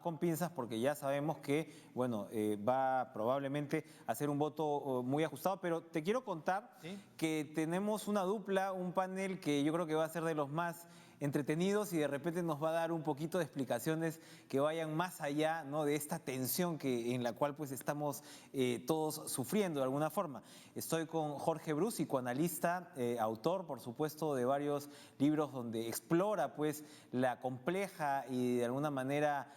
con pinzas porque ya sabemos que, bueno, va probablemente a ser un voto muy ajustado, pero te quiero contar que tenemos una dupla, un panel que yo creo que va a ser de los más entretenidos y de repente nos va a dar un poquito de explicaciones que vayan más allá, ¿no?, de esta tensión en la cual pues estamos todos sufriendo de alguna forma. Estoy con Jorge Brus, psicoanalista, autor, por supuesto, de varios libros donde explora pues la compleja y de alguna manera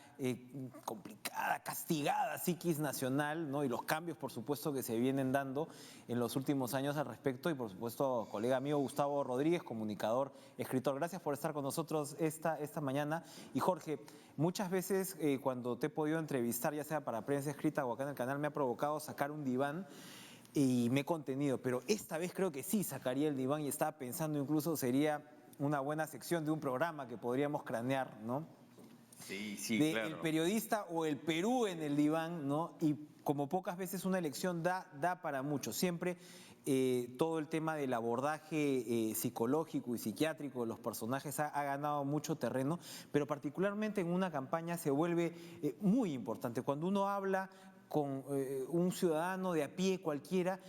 complicada, castigada psiquis nacional, ¿no?, y los cambios, por supuesto, que se vienen dando en los últimos años al respecto. Y por supuesto, colega mío Gustavo Rodríguez, comunicador, escritor. Gracias por estar con nosotros esta mañana. Y Jorge, muchas veces cuando te he podido entrevistar, ya sea para prensa escrita o acá en el canal, me ha provocado sacar un diván y me he contenido, pero esta vez creo que sí sacaría el diván y estaba pensando incluso sería una buena sección de un programa que podríamos cranear, ¿no? Sí, Claro. El claro. periodista o el Perú en el diván, ¿no? Y como pocas veces una elección da para mucho. Siempre todo el tema del abordaje psicológico y psiquiátrico de los personajes ha ganado mucho terreno, pero particularmente en una campaña se vuelve muy importante. Cuando uno habla con un ciudadano de a pie cualquiera,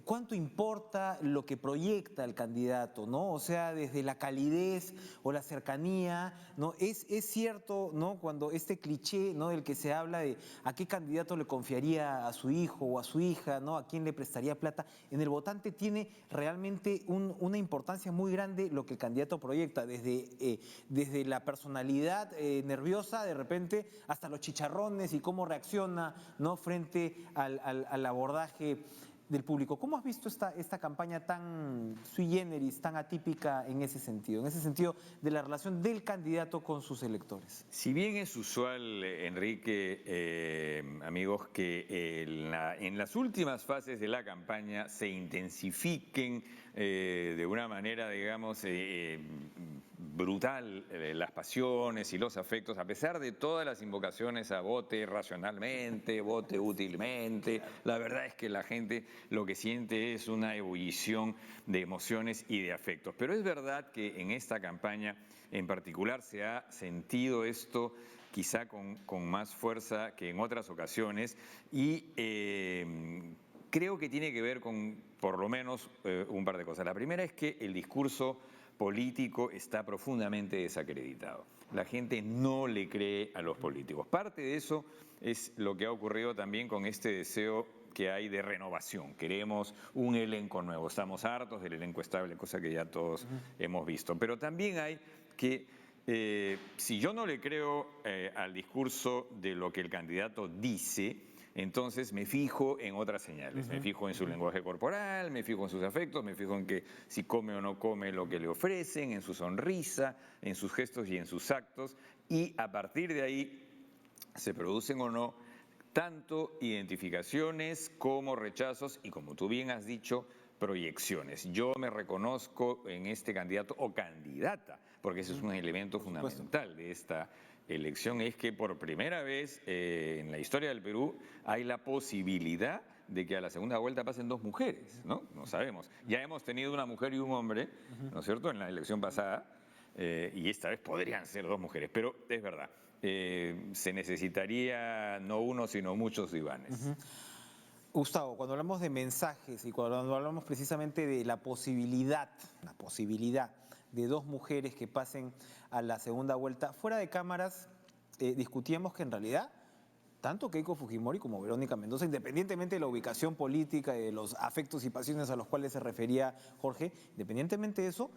¿cuánto importa lo que proyecta el candidato, ¿no? O sea, desde la calidez o la cercanía, ¿no? Es cierto, ¿no?, cuando este cliché, ¿no?, del que se habla de a qué candidato le confiaría a su hijo o a su hija, ¿no?, a quién le prestaría plata, en el votante tiene realmente una importancia muy grande lo que el candidato proyecta, desde la personalidad nerviosa de repente hasta los chicharrones y cómo reacciona, ¿no?, frente al abordaje del público. ¿Cómo has visto esta campaña tan sui generis, tan atípica en ese sentido de la relación del candidato con sus electores? Si bien es usual, Enrique, amigos, que en las últimas fases de la campaña se intensifiquen de una manera, digamos, brutal las pasiones y los afectos, a pesar de todas las invocaciones a vote racionalmente, vote útilmente, la verdad es que la gente lo que siente es una ebullición de emociones y de afectos. Pero es verdad que en esta campaña en particular se ha sentido esto quizá con más fuerza que en otras ocasiones y creo que tiene que ver con por lo menos un par de cosas. La primera es que el discurso político está profundamente desacreditado. La gente no le cree a los políticos. Parte de eso es lo que ha ocurrido también con este deseo que hay de renovación. Queremos un elenco nuevo. Estamos hartos del elenco estable, cosa que ya todos hemos visto. Pero también hay que, si yo no le creo al discurso de lo que el candidato dice, entonces me fijo en otras señales, me fijo en su lenguaje corporal, me fijo en sus afectos, me fijo en que si come o no come lo que le ofrecen, en su sonrisa, en sus gestos y en sus actos, y a partir de ahí se producen o no tanto identificaciones como rechazos y, como tú bien has dicho, proyecciones. Yo me reconozco en este candidato o candidata, porque ese es un elemento fundamental de esta elección, es que por primera vez en la historia del Perú hay la posibilidad de que a la segunda vuelta pasen dos mujeres, ¿no? No sabemos. Ya hemos tenido una mujer y un hombre, ¿no es cierto?, en la elección pasada, y esta vez podrían ser dos mujeres, pero es verdad, se necesitaría no uno, sino muchos divanes. Gustavo, cuando hablamos de mensajes y cuando hablamos precisamente de la posibilidad de dos mujeres que pasen a la segunda vuelta, fuera de cámaras discutíamos que en realidad tanto Keiko Fujimori como Verónica Mendoza, independientemente de la ubicación política y de los afectos y pasiones a los cuales se refería Jorge, independientemente de eso,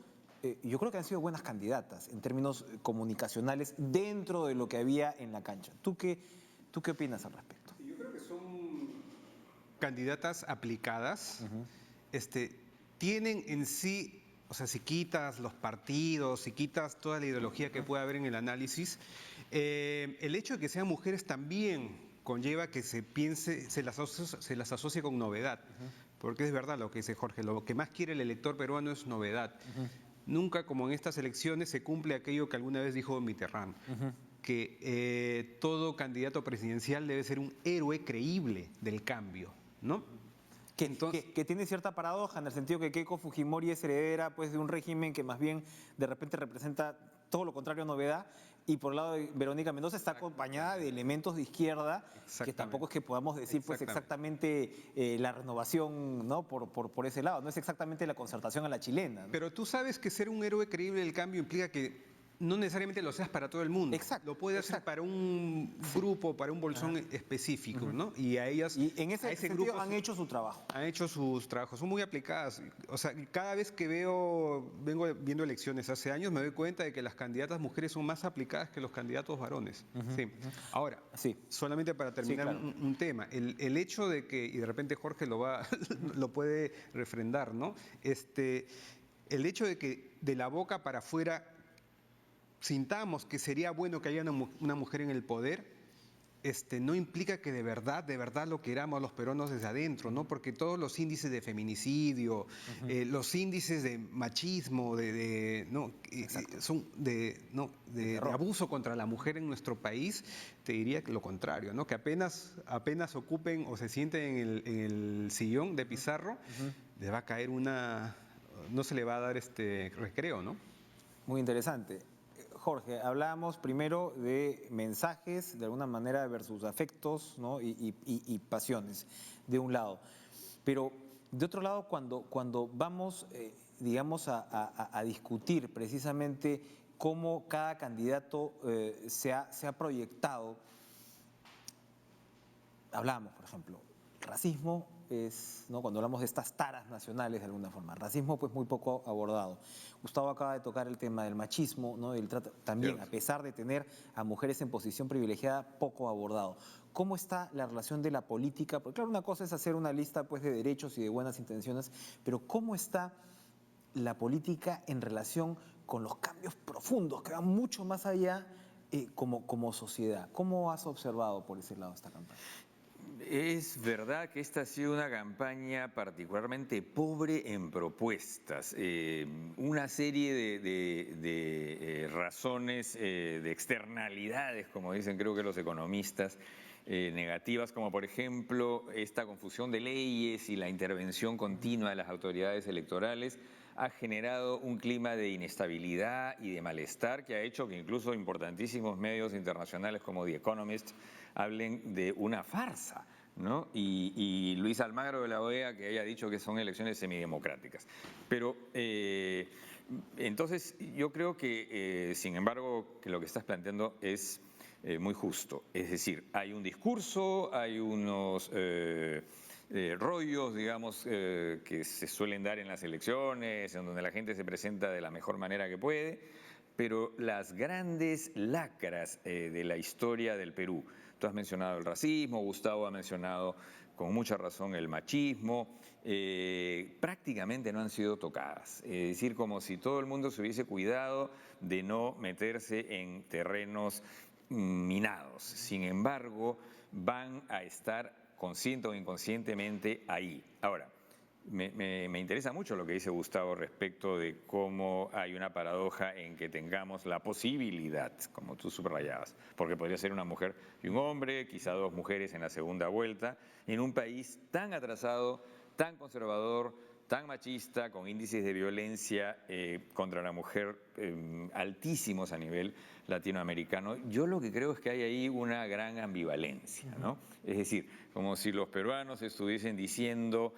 yo creo que han sido buenas candidatas en términos comunicacionales dentro de lo que había en la cancha. ¿Tú qué opinas al respecto? Yo creo que son candidatas aplicadas, tienen en sí, o sea, si quitas los partidos, si quitas toda la ideología que pueda haber en el análisis, el hecho de que sean mujeres también conlleva que se piense, se las asocie con novedad, porque es verdad lo que dice Jorge, lo que más quiere el elector peruano es novedad. Nunca, como en estas elecciones, se cumple aquello que alguna vez dijo Mitterrand, que todo candidato presidencial debe ser un héroe creíble del cambio, ¿no? Que tiene cierta paradoja en el sentido que Keiko Fujimori es heredera pues de un régimen que más bien de repente representa todo lo contrario a novedad, Y por el lado de Verónica Mendoza está acompañada de elementos de izquierda, que tampoco es que podamos decir pues exactamente la renovación, ¿no? por ese lado, no es exactamente la concertación a la chilena, ¿no? Pero tú sabes que ser un héroe creíble del cambio implica que no necesariamente lo seas para todo el mundo. Exacto. Lo puede hacer para un grupo, para un bolsón específico, ¿no? Y a ellas, Y en ese a ese sentido grupo han hecho su trabajo. han hecho sus trabajos, son muy aplicadas. O sea, cada vez que vengo viendo elecciones hace años, me doy cuenta de que las candidatas mujeres son más aplicadas que los candidatos varones. Sí. Ahora, Sí. solamente para terminar Sí, claro. un tema, el hecho de que, y de repente Jorge lo puede refrendar, ¿no? El hecho de que de la boca para afuera sintamos que sería bueno que haya una mujer en el poder, no implica que de verdad lo queramos los peruanos desde adentro, ¿no? Porque todos los índices de feminicidio, los índices de machismo, de abuso contra la mujer en nuestro país, te diría que lo contrario, ¿no? Que apenas ocupen o se sienten en el sillón de Pizarro, les va a caer no se le va a dar recreo, ¿no? Muy interesante. Jorge, hablábamos primero de mensajes, de alguna manera, versus afectos, ¿no? y pasiones, de un lado. Pero, de otro lado, cuando vamos, digamos, a discutir precisamente cómo cada candidato se ha proyectado, hablamos, por ejemplo, racismo es, ¿no? Cuando hablamos de estas taras nacionales de alguna forma, racismo pues muy poco abordado. Gustavo acaba de tocar el tema del machismo, ¿no? También, Cierto. a pesar de tener a mujeres en posición privilegiada, poco abordado. ¿Cómo está la relación de la política? Porque claro, una cosa es hacer una lista pues de derechos y de buenas intenciones, pero ¿cómo está la política en relación con los cambios profundos que van mucho más allá como sociedad? ¿Cómo has observado por ese lado esta campaña? Es verdad que esta ha sido una campaña particularmente pobre en propuestas. Una serie de razones, de externalidades, como dicen creo que los economistas, negativas, como por ejemplo esta confusión de leyes y la intervención continua de las autoridades electorales, ha generado un clima de inestabilidad y de malestar que ha hecho que incluso importantísimos medios internacionales como The Economist hablen de una farsa, ¿no? Y Luis Almagro de la OEA que haya dicho que son elecciones semidemocráticas. Pero entonces yo creo que, sin embargo, que lo que estás planteando es muy justo. Es decir, hay un discurso, hay unos rollos, digamos, que se suelen dar en las elecciones, en donde la gente se presenta de la mejor manera que puede, pero las grandes lacras de la historia del Perú, tú has mencionado el racismo, Gustavo ha mencionado con mucha razón el machismo, prácticamente no han sido tocadas. Es decir, como si todo el mundo se hubiese cuidado de no meterse en terrenos minados. Sin embargo, van a estar consciente o inconscientemente ahí. Ahora, me interesa mucho lo que dice Gustavo respecto de cómo hay una paradoja en que tengamos la posibilidad, como tú subrayabas, porque podría ser una mujer y un hombre, quizá dos mujeres en la segunda vuelta, en un país tan atrasado, tan conservador, tan machista, con índices de violencia contra la mujer altísimos a nivel latinoamericano. Yo lo que creo es que hay ahí una gran ambivalencia, ¿no? Es decir, como si los peruanos estuviesen diciendo,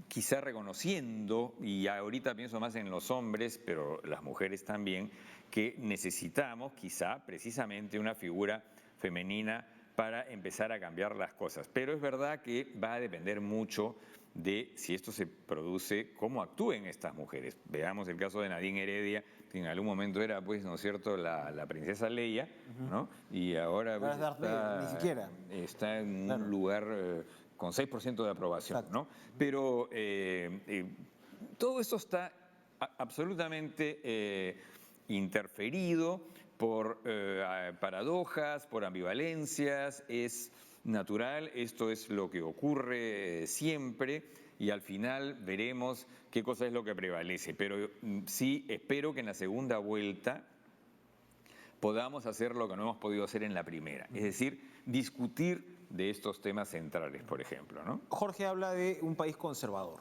quizá reconociendo, y ahorita pienso más en los hombres, pero las mujeres también, que necesitamos quizá precisamente una figura femenina para empezar a cambiar las cosas. Pero es verdad que va a depender mucho de si esto se produce, cómo actúen estas mujeres. Veamos el caso de Nadine Heredia, que en algún momento era, pues, ¿no es cierto?, la princesa Leia, ¿no? Y ahora pues, Ni siquiera. está en un lugar con 6% de aprobación, Exacto. ¿no? Pero todo esto está absolutamente interferido por paradojas, por ambivalencias, es natural, esto es lo que ocurre siempre y al final veremos qué cosa es lo que prevalece. Pero sí espero que en la segunda vuelta podamos hacer lo que no hemos podido hacer en la primera, es decir, discutir de estos temas centrales, por ejemplo, ¿no? Jorge habla de un país conservador,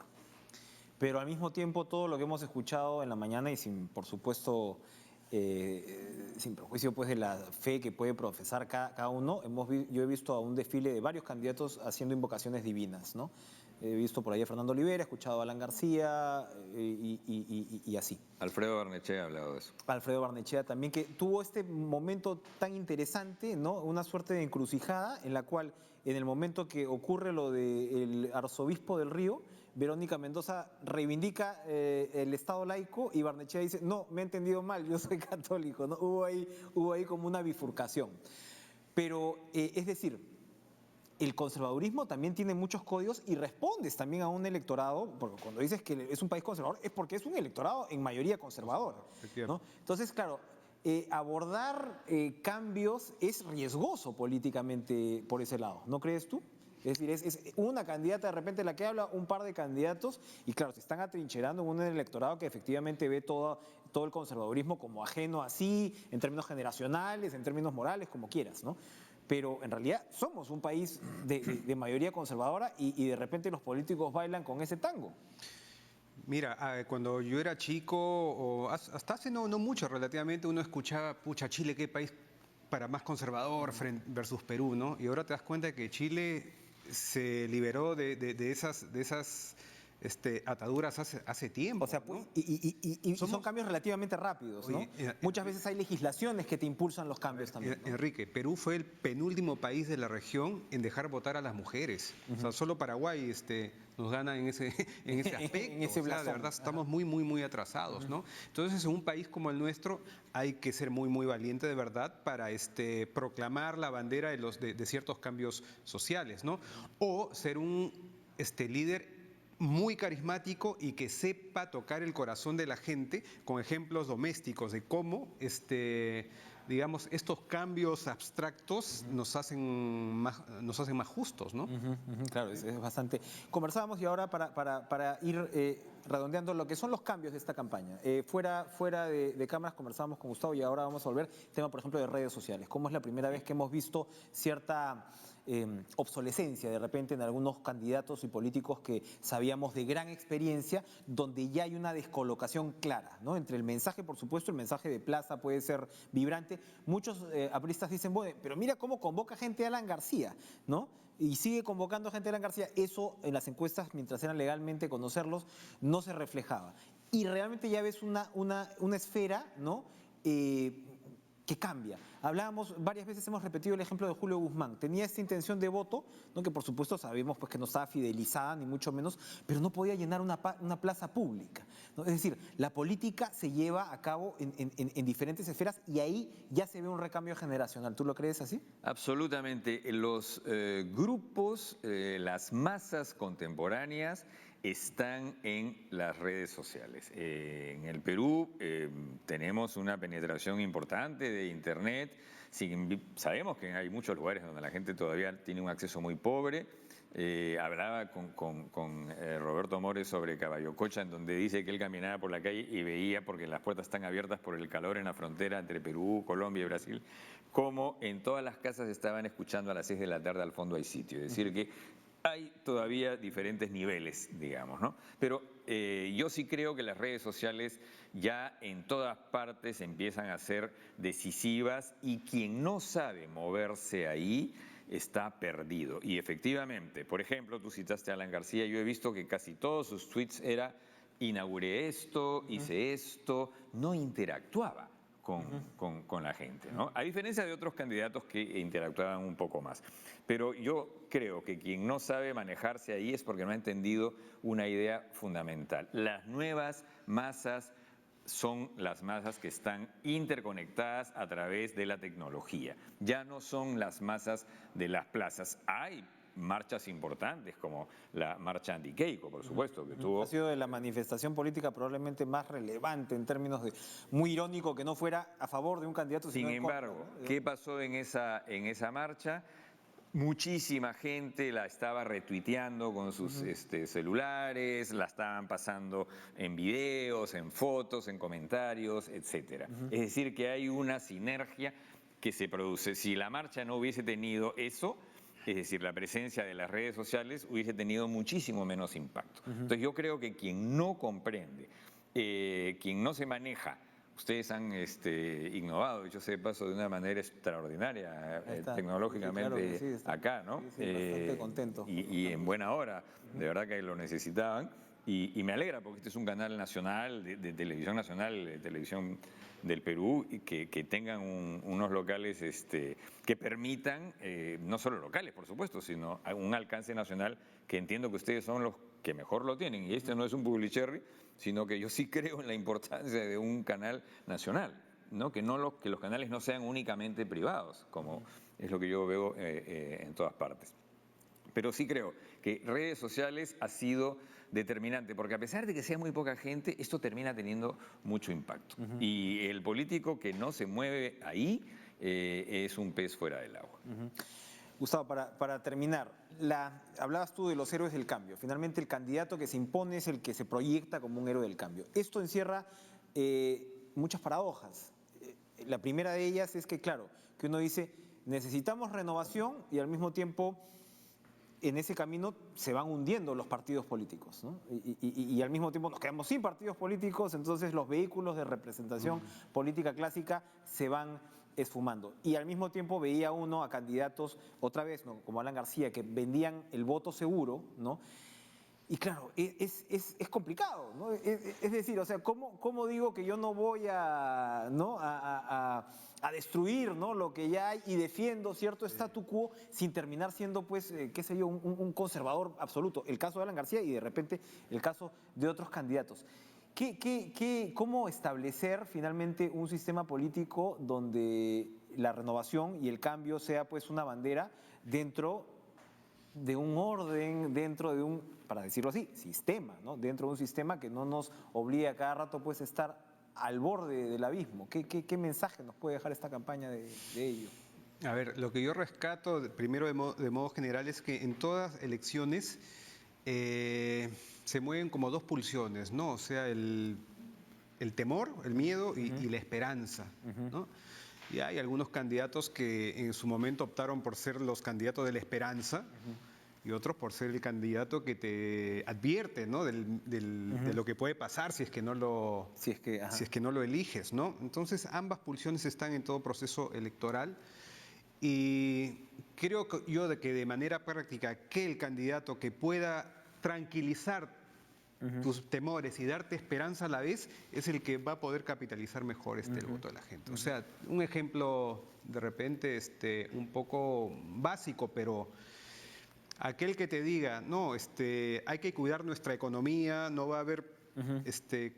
pero al mismo tiempo todo lo que hemos escuchado en la mañana y sin, por supuesto, sin perjuicio pues de la fe que puede profesar cada uno, yo he visto a un desfile de varios candidatos haciendo invocaciones divinas, ¿no? He visto por ahí a Fernando Olivera, he escuchado a Alan García y así. Alfredo Barnechea ha hablado de eso. Alfredo Barnechea también, que tuvo este momento tan interesante, ¿no? Una suerte de encrucijada en la cual, en el momento que ocurre lo del arzobispo del Río, Verónica Mendoza reivindica el Estado laico y Barnechea dice, no, me he entendido mal, yo soy católico, ¿no? Hubo ahí como una bifurcación. Pero, es decir, el conservadurismo también tiene muchos códigos y respondes también a un electorado, porque cuando dices que es un país conservador, es porque es un electorado en mayoría conservador, ¿no? Entonces, claro, abordar cambios es riesgoso políticamente por ese lado, ¿no crees tú? Es decir, es una candidata de repente la que habla, un par de candidatos, y claro, se están atrincherando en un electorado que efectivamente ve todo el conservadurismo como ajeno a sí, en términos generacionales, en términos morales, como quieras, ¿no? Pero en realidad somos un país de mayoría conservadora y de repente los políticos bailan con ese tango. Mira, cuando yo era chico, o hasta hace no mucho relativamente, uno escuchaba, pucha, Chile, qué país para más conservador versus Perú, ¿no? Y ahora te das cuenta de que Chile se liberó de esas ataduras hace tiempo. O sea, ¿no? y son cambios relativamente rápidos, ¿no? Oye, muchas veces hay legislaciones que te impulsan los cambios también, ¿no? Enrique, Perú fue el penúltimo país de la región en dejar votar a las mujeres. O sea, solo Paraguay nos gana en ese aspecto. En ese o sea, de blasón. verdad, estamos muy atrasados, ¿no? Entonces, en un país como el nuestro, hay que ser muy valiente de verdad para proclamar la bandera de ciertos cambios sociales, ¿no? O ser un líder muy carismático y que sepa tocar el corazón de la gente con ejemplos domésticos de cómo digamos, estos cambios abstractos nos hacen más justos, ¿no? Claro, es bastante. Conversábamos y ahora para ir redondeando lo que son los cambios de esta campaña. Fuera de cámaras conversábamos con Gustavo y ahora vamos a volver al tema, por ejemplo, de redes sociales. ¿Cómo es la primera vez que hemos visto cierta obsolescencia de repente en algunos candidatos y políticos que sabíamos de gran experiencia, donde ya hay una descolocación clara, ¿no? Entre el mensaje, por supuesto, el mensaje de plaza puede ser vibrante. Muchos apristas dicen, bueno, pero mira cómo convoca gente a Alan García, ¿no? Y sigue convocando gente a Alan García. Eso en las encuestas, mientras era legalmente conocerlos, no se reflejaba. Y realmente ya ves una esfera, ¿no? Que cambia. Hablábamos, varias veces hemos repetido el ejemplo de Julio Guzmán. Tenía esta intención de voto, ¿no? Que por supuesto sabemos pues, que no estaba fidelizada, ni mucho menos, pero no podía llenar una plaza pública, ¿no? Es decir, la política se lleva a cabo en diferentes esferas y ahí ya se ve un recambio generacional. ¿Tú lo crees así? Absolutamente. Los grupos, las masas contemporáneas están en las redes sociales. En el Perú tenemos una penetración importante de Internet. Sabemos que hay muchos lugares donde la gente todavía tiene un acceso muy pobre. Hablaba con Roberto Mores sobre Caballococha, en donde dice que él caminaba por la calle y veía, porque las puertas están abiertas por el calor en la frontera entre Perú, Colombia y Brasil, como en todas las casas estaban escuchando a las 6 de la tarde al fondo hay sitio. Es decir, que hay todavía diferentes niveles, digamos, ¿no? Pero yo sí creo que las redes sociales ya en todas partes empiezan a ser decisivas y quien no sabe moverse ahí está perdido. Y efectivamente, por ejemplo, tú citaste a Alan García, yo he visto que casi todos sus tweets era inauguré esto, hice esto, no interactuaba con la gente, ¿no? A diferencia de otros candidatos que interactuaban un poco más. Pero yo creo que quien no sabe manejarse ahí es porque no ha entendido una idea fundamental. Las nuevas masas son las masas que están interconectadas a través de la tecnología. Ya no son las masas de las plazas. Hay marchas importantes como la marcha anti-Keiko, por supuesto, que tuvo... Ha sido de la manifestación política probablemente más relevante en términos de... Muy irónico que no fuera a favor de un candidato, sino Sin en contra, embargo, ¿no? ¿qué pasó en esa marcha? Muchísima gente la estaba retuiteando con sus celulares, la estaban pasando en videos, en fotos, en comentarios, etcétera. Es decir, que hay una sinergia que se produce. Si la marcha no hubiese tenido eso, es decir, la presencia de las redes sociales hubiese tenido muchísimo menos impacto. Entonces yo creo que quien no comprende, quien no se maneja Ustedes han innovado, dicho sea de paso, de una manera extraordinaria Ahí está. tecnológicamente Sí, claro que sí, está. acá, ¿no? Sí, bastante contento. Y en buena hora, de verdad que lo necesitaban. Y me alegra porque este es un canal nacional, de televisión nacional, de televisión del Perú, y que tengan unos locales que permitan, no solo locales, por supuesto, sino un alcance nacional que entiendo que ustedes son los que mejor lo tienen. Y este no es un Publicherry, sino que yo sí creo en la importancia de un canal nacional, ¿no? Que los canales no sean únicamente privados, como es lo que yo veo en todas partes. Pero sí creo que redes sociales ha sido determinante, porque a pesar de que sea muy poca gente, esto termina teniendo mucho impacto. Y el político que no se mueve ahí es un pez fuera del agua. Gustavo, para terminar, hablabas tú de los héroes del cambio. Finalmente el candidato que se impone es el que se proyecta como un héroe del cambio. Esto encierra muchas paradojas. La primera de ellas es que, claro, que uno dice, necesitamos renovación y al mismo tiempo en ese camino se van hundiendo los partidos políticos, ¿no? Y al mismo tiempo nos quedamos sin partidos políticos, entonces los vehículos de representación política clásica se van esfumando. Y al mismo tiempo veía uno a candidatos, otra vez, ¿no?, como Alan García, que vendían el voto seguro, ¿no? Y claro, es complicado, ¿no? Es decir, o sea, ¿cómo digo que yo no voy a, ¿no?, a destruir, ¿no?, lo que ya hay y defiendo cierto statu quo sin terminar siendo, pues, qué sé yo, un conservador absoluto? El caso de Alan García y de repente el caso de otros candidatos. ¿Cómo establecer finalmente un sistema político donde la renovación y el cambio sea, pues, una bandera dentro de un orden, dentro de un, para decirlo así, sistema, ¿no? Dentro de un sistema que no nos obliga a cada rato, pues, a estar al borde del abismo? ¿Qué mensaje nos puede dejar esta campaña de ello? A ver, lo que yo rescato primero de modo general es que en todas elecciones se mueven como dos pulsiones, ¿no? O sea, el temor, el miedo y la esperanza, ¿no? Y hay algunos candidatos que en su momento optaron por ser los candidatos de la esperanza y otros por ser el candidato que te advierte, ¿no?, de lo que puede pasar si es que no lo, si es que no lo eliges, ¿no? Entonces ambas pulsiones están en todo proceso electoral y creo yo de que de manera práctica aquel candidato que pueda tranquilizar tus temores y darte esperanza a la vez es el que va a poder capitalizar mejor el voto de la gente. O sea, un ejemplo de repente un poco básico, pero aquel que te diga, no, hay que cuidar nuestra economía, no va a haber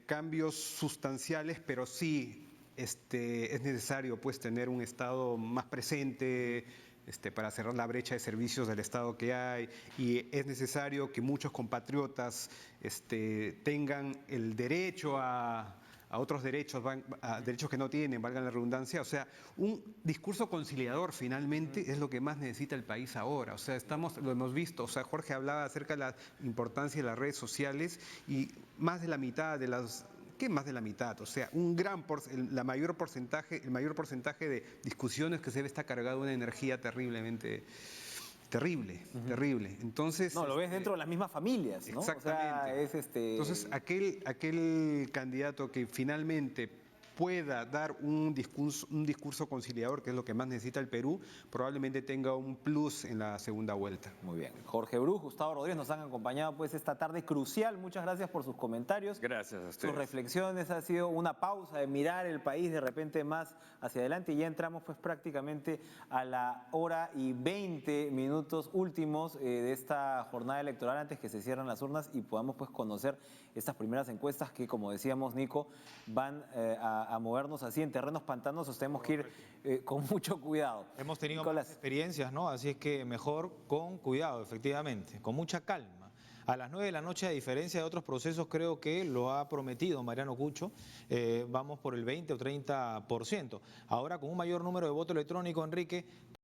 cambios sustanciales, pero sí es necesario, pues, tener un Estado más presente, para cerrar la brecha de servicios del Estado que hay, y es necesario que muchos compatriotas tengan el derecho a otros derechos, a derechos que no tienen, valga la redundancia. O sea, un discurso conciliador finalmente es lo que más necesita el país ahora. O sea, lo hemos visto. O sea, Jorge hablaba acerca de la importancia de las redes sociales y más de la mitad de las... ¿Qué más de la mitad? O sea, el mayor porcentaje de discusiones que se ve está cargado de una energía terrible. Entonces, no, lo ves dentro de las mismas familias, ¿no? Exactamente. O sea, Entonces, aquel candidato que finalmente pueda dar un discurso conciliador, que es lo que más necesita el Perú, probablemente tenga un plus en la segunda vuelta. Muy bien. Jorge Bruch, Gustavo Rodríguez nos han acompañado, pues, esta tarde crucial. Muchas gracias por sus comentarios. Gracias a ustedes. Sus reflexiones. Ha sido una pausa de mirar el país de repente más hacia adelante y ya entramos, pues, prácticamente a la 1:20 últimos de esta jornada electoral antes que se cierren las urnas y podamos, pues, conocer estas primeras encuestas que, como decíamos, Nico, van a movernos así en terrenos pantanosos. Tenemos que ir con mucho cuidado. Hemos tenido más experiencias, ¿no? Así es que mejor con cuidado, efectivamente, con mucha calma. A las 9 de la noche, a diferencia de otros procesos, creo que lo ha prometido Mariano Cucho, vamos por el 20 o 30%. Ahora, con un mayor número de voto electrónico, Enrique,